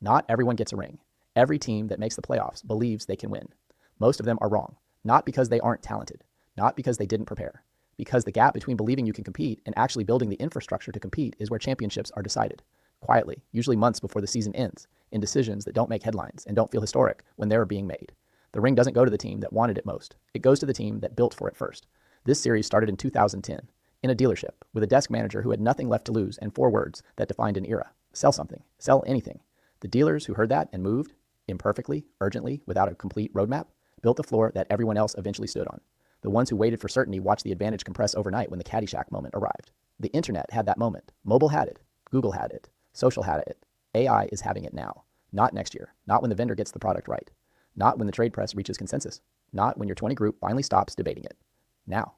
Not everyone gets a ring. Every team that makes the playoffs believes they can win. Most of them are wrong, not because they aren't talented, not because they didn't prepare, because the gap between believing you can compete and actually building the infrastructure to compete is where championships are decided. Quietly, usually months before the season ends, in decisions that don't make headlines and don't feel historic when they're being made. The ring doesn't go to the team that wanted it most. It goes to the team that built for it first. This series started in 2010, in a dealership, with a desk manager who had nothing left to lose and 4 words that defined an era. Sell something. Sell anything. The dealers who heard that and moved, imperfectly, urgently, without a complete roadmap, built the floor that everyone else eventually stood on. The ones who waited for certainty watched the advantage compress overnight when the Caddyshack moment arrived. The internet had that moment. Mobile had it. Google had it. Social had it. AI is having it now. Not next year. Not when the vendor gets the product right. Not when the trade press reaches consensus. Not when your 20 group finally stops debating it. Now.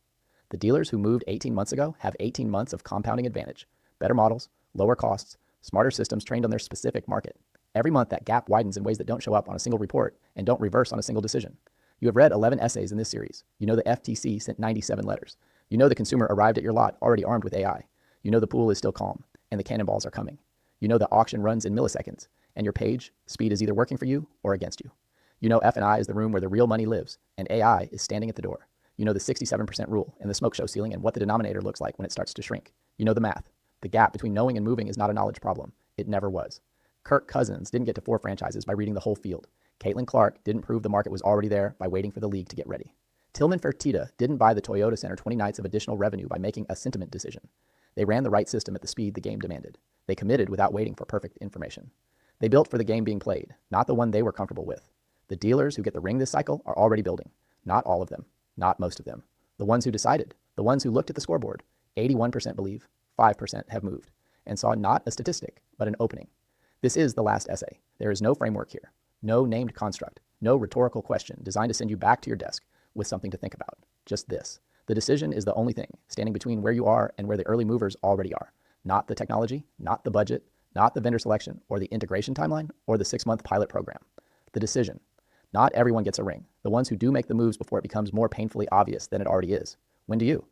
The dealers who moved 18 months ago have 18 months of compounding advantage. Better models, lower costs, smarter systems trained on their specific market. Every month that gap widens in ways that don't show up on a single report and don't reverse on a single decision. You have read 11 essays in this series. You know the FTC sent 97 letters. You know the consumer arrived at your lot already armed with AI. You know the pool is still calm and the cannonballs are coming. You know the auction runs in milliseconds and your page speed is either working for you or against you. You know F&I is the room where the real money lives and AI is standing at the door. You know the 67% rule and the smoke show ceiling and what the denominator looks like when it starts to shrink. You know the math. The gap between knowing and moving is not a knowledge problem. It never was. Kirk Cousins didn't get to 4 franchises by reading the whole field. Caitlin Clark didn't prove the market was already there by waiting for the league to get ready. Tillman Fertitta didn't buy the Toyota Center 20 nights of additional revenue by making a sentiment decision. They ran the right system at the speed the game demanded. They committed without waiting for perfect information. They built for the game being played, not the one they were comfortable with. The dealers who get the ring this cycle are already building. Not all of them. Not most of them. The ones who decided. The ones who looked at the scoreboard. 81% believe, 5% have moved, and saw not a statistic, but an opening. This is the last essay. There is no framework here. No named construct, no rhetorical question designed to send you back to your desk with something to think about. Just this. The decision is the only thing standing between where you are and where the early movers already are. Not the technology, not the budget, not the vendor selection, or the integration timeline, or the 6-month pilot program. The decision. Not everyone gets a ring. The ones who do make the moves before it becomes more painfully obvious than it already is. When do you?